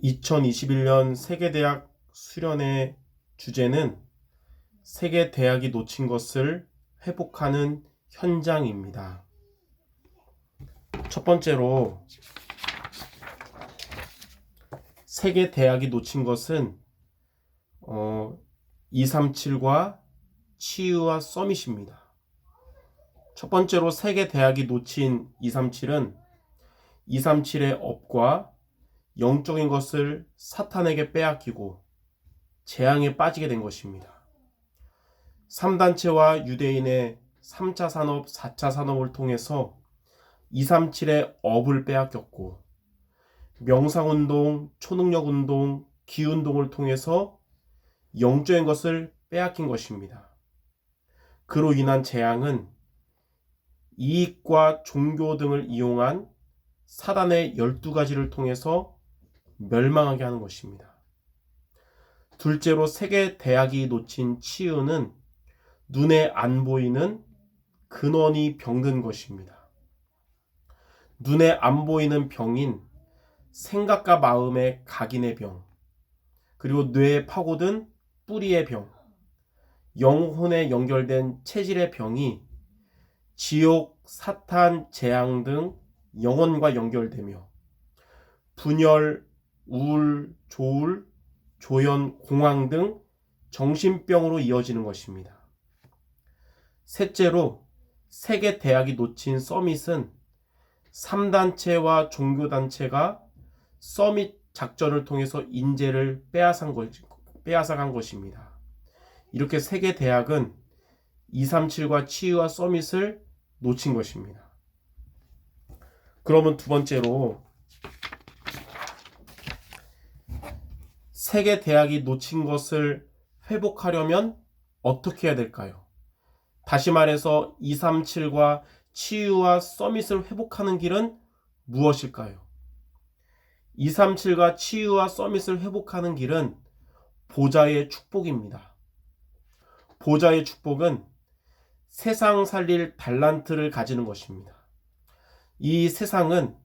2021년 세계대학 수련의 주제는 세계대학이 놓친 것을 회복하는 현장입니다. 첫 번째로 세계대학이 놓친 것은 237과 치유와 서밋입니다. 첫 번째로 세계대학이 놓친 237은 237의 업과 영적인 것을 사탄에게 빼앗기고 재앙에 빠지게 된 것입니다. 3단체와 유대인의 3차 산업, 4차 산업을 통해서 237의 업을 빼앗겼고, 명상운동, 초능력운동, 기운동을 통해서 영적인 것을 빼앗긴 것입니다. 그로 인한 재앙은 이익과 종교 등을 이용한 사단의 12가지를 통해서 멸망하게 하는 것입니다. 둘째로 세계대학이 놓친 치유는 눈에 안 보이는 근원이 병든 것입니다. 눈에 안 보이는 병인 생각과 마음의 각인의 병, 그리고 뇌에 파고든 뿌리의 병, 영혼에 연결된 체질의 병이 지옥, 사탄, 재앙 등 영혼과 연결되며 분열, 우울, 조울, 조현, 공황 등 정신병으로 이어지는 것입니다. 셋째로 세계대학이 놓친 서밋은 3단체와 종교단체가 서밋 작전을 통해서 인재를 빼앗아간 것입니다. 이렇게 세계대학은 237과 치유와 서밋을 놓친 것입니다. 그러면 두 번째로 세계대학이 놓친 것을 회복하려면 어떻게 해야 될까요? 다시 말해서 237과 치유와 서밋을 회복하는 길은 무엇일까요? 237과 치유와 서밋을 회복하는 길은 보좌의 축복입니다. 보좌의 축복은 세상 살릴 달란트를 가지는 것입니다. 이 세상은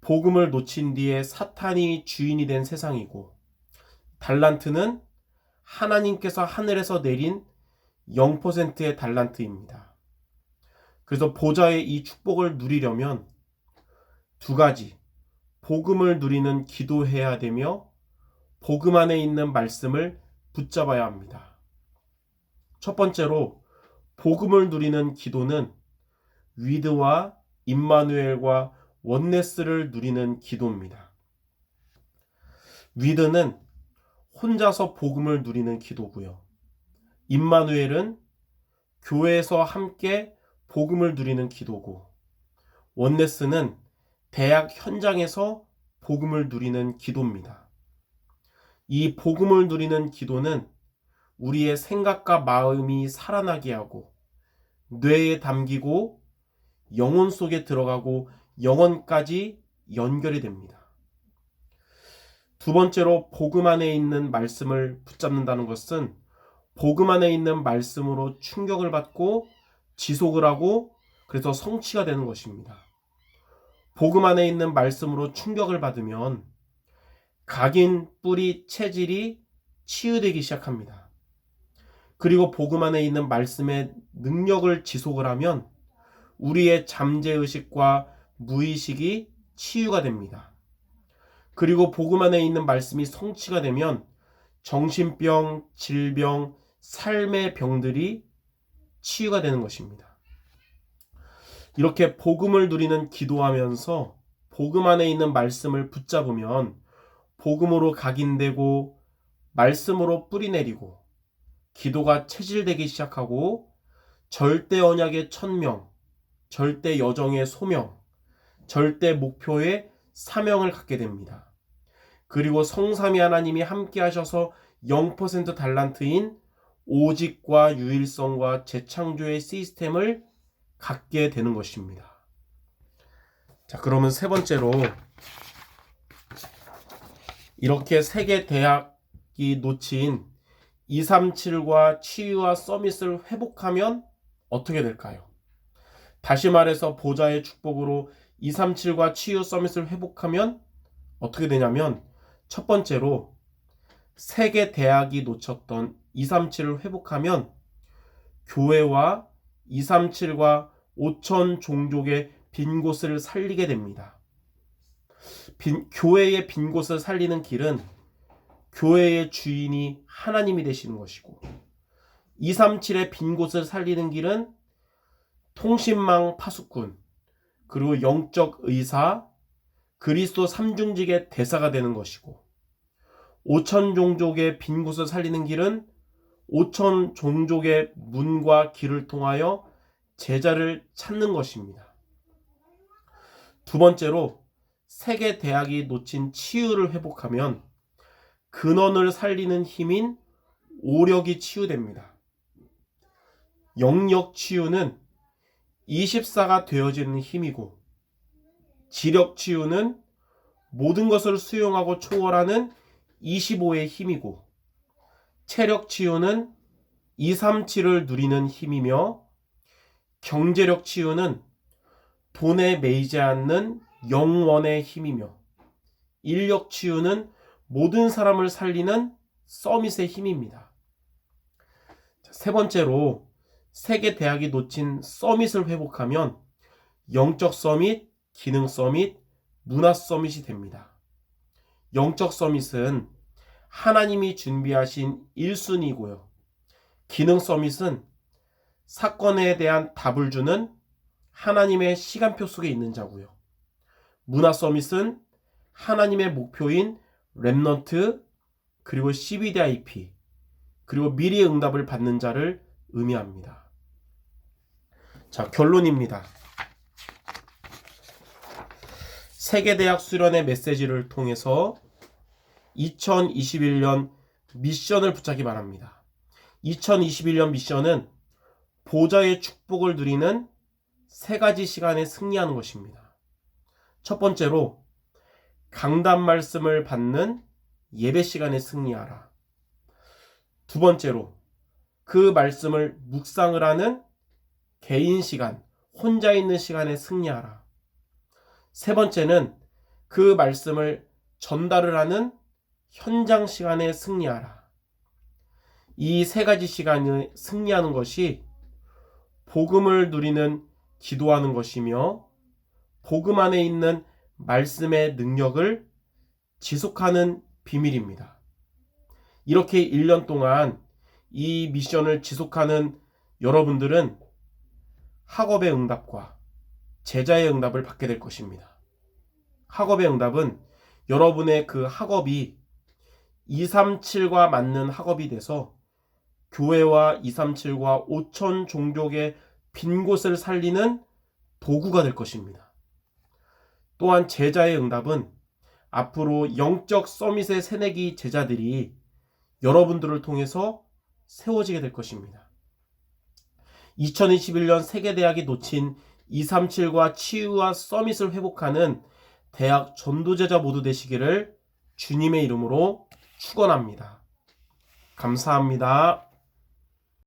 복음을 놓친 뒤에 사탄이 주인이 된 세상이고, 달란트는 하나님께서 하늘에서 내린 0%의 달란트입니다. 그래서 보좌의 이 축복을 누리려면 두 가지, 복음을 누리는 기도해야 되며 복음 안에 있는 말씀을 붙잡아야 합니다. 첫 번째로 복음을 누리는 기도는 위드와 임마누엘과 원네스를 누리는 기도입니다. 위드는 혼자서 복음을 누리는 기도고요. 임마누엘은 교회에서 함께 복음을 누리는 기도고, 원네스는 대학 현장에서 복음을 누리는 기도입니다. 이 복음을 누리는 기도는 우리의 생각과 마음이 살아나게 하고 뇌에 담기고 영혼 속에 들어가고 영혼까지 연결이 됩니다. 두 번째로 복음 안에 있는 말씀을 붙잡는다는 것은 복음 안에 있는 말씀으로 충격을 받고 지속을 하고 그래서 성취가 되는 것입니다. 복음 안에 있는 말씀으로 충격을 받으면 각인, 뿌리, 체질이 치유되기 시작합니다. 그리고 복음 안에 있는 말씀의 능력을 지속을 하면 우리의 잠재의식과 무의식이 치유가 됩니다. 그리고 복음 안에 있는 말씀이 성취가 되면 정신병, 질병, 삶의 병들이 치유가 되는 것입니다. 이렇게 복음을 누리는 기도하면서 복음 안에 있는 말씀을 붙잡으면 복음으로 각인되고 말씀으로 뿌리내리고 기도가 체질되기 시작하고 절대 언약의 천명, 절대 여정의 소명, 절대 목표의 사명을 갖게 됩니다. 그리고 성삼위 하나님이 함께 하셔서 0% 달란트인 오직과 유일성과 재창조의 시스템을 갖게 되는 것입니다. 자, 그러면 세 번째로 이렇게 세계 대학이 놓친 237과 치유와 서밋을 회복하면 어떻게 될까요? 다시 말해서 보좌의 축복으로 237과 치유 서밋을 회복하면 어떻게 되냐면 첫 번째로 세계 대학이 놓쳤던 237을 회복하면 교회와 237과 5천 종족의 빈 곳을 살리게 됩니다. 교회의 빈 곳을 살리는 길은 교회의 주인이 하나님이 되시는 것이고, 237의 빈 곳을 살리는 길은 통신망 파수꾼, 그리고 영적 의사, 그리스도 삼중직의 대사가 되는 것이고, 5천 종족의 빈 곳을 살리는 길은 5천 종족의 문과 길을 통하여 제자를 찾는 것입니다. 두 번째로 세계 대학이 놓친 치유를 회복하면 근원을 살리는 힘인 오력이 치유됩니다. 영역 치유는 24가 되어지는 힘이고, 지력 치유는 모든 것을 수용하고 초월하는 25의 힘이고, 체력 치유는 237을 누리는 힘이며, 경제력 치유는 돈에 매이지 않는 영원의 힘이며, 인력 치유는 모든 사람을 살리는 서밋의 힘입니다. 세 번째로 세계 대학이 놓친 서밋을 회복하면 영적 서밋, 기능 서밋, 문화 서밋이 됩니다. 영적 서밋은 하나님이 준비하신 1순위고요. 기능 서밋은 사건에 대한 답을 주는 하나님의 시간표 속에 있는 자고요. 문화 서밋은 하나님의 목표인 렘넌트, 그리고 CBDIP, 그리고 미리 응답을 받는 자를 의미합니다. 자, 결론입니다. 세계대학 수련의 메시지를 통해서 2021년 미션을 붙잡기 바랍니다. 2021년 미션은 보좌의 축복을 누리는 3가지 시간에 승리하는 것입니다. 첫 번째로 강단 말씀을 받는 예배 시간에 승리하라. 두 번째로 그 말씀을 묵상을 하는 개인 시간, 혼자 있는 시간에 승리하라. 세 번째는 그 말씀을 전달을 하는 현장 시간에 승리하라. 이 3가지 시간에 승리하는 것이 복음을 누리는 기도하는 것이며, 복음 안에 있는 말씀의 능력을 지속하는 비밀입니다. 이렇게 1년 동안 이 미션을 지속하는 여러분들은 학업의 응답과 제자의 응답을 받게 될 것입니다. 학업의 응답은 여러분의 그 학업이 237과 맞는 학업이 돼서 교회와 237과 5천 종족의 빈 곳을 살리는 도구가 될 것입니다. 또한 제자의 응답은 앞으로 영적 서밋의 새내기 제자들이 여러분들을 통해서 세워지게 될 것입니다. 2021년 세계대학이 놓친 237과 치유와 서밋을 회복하는 대학 전도제자 모두 되시기를 주님의 이름으로 축원합니다. 감사합니다.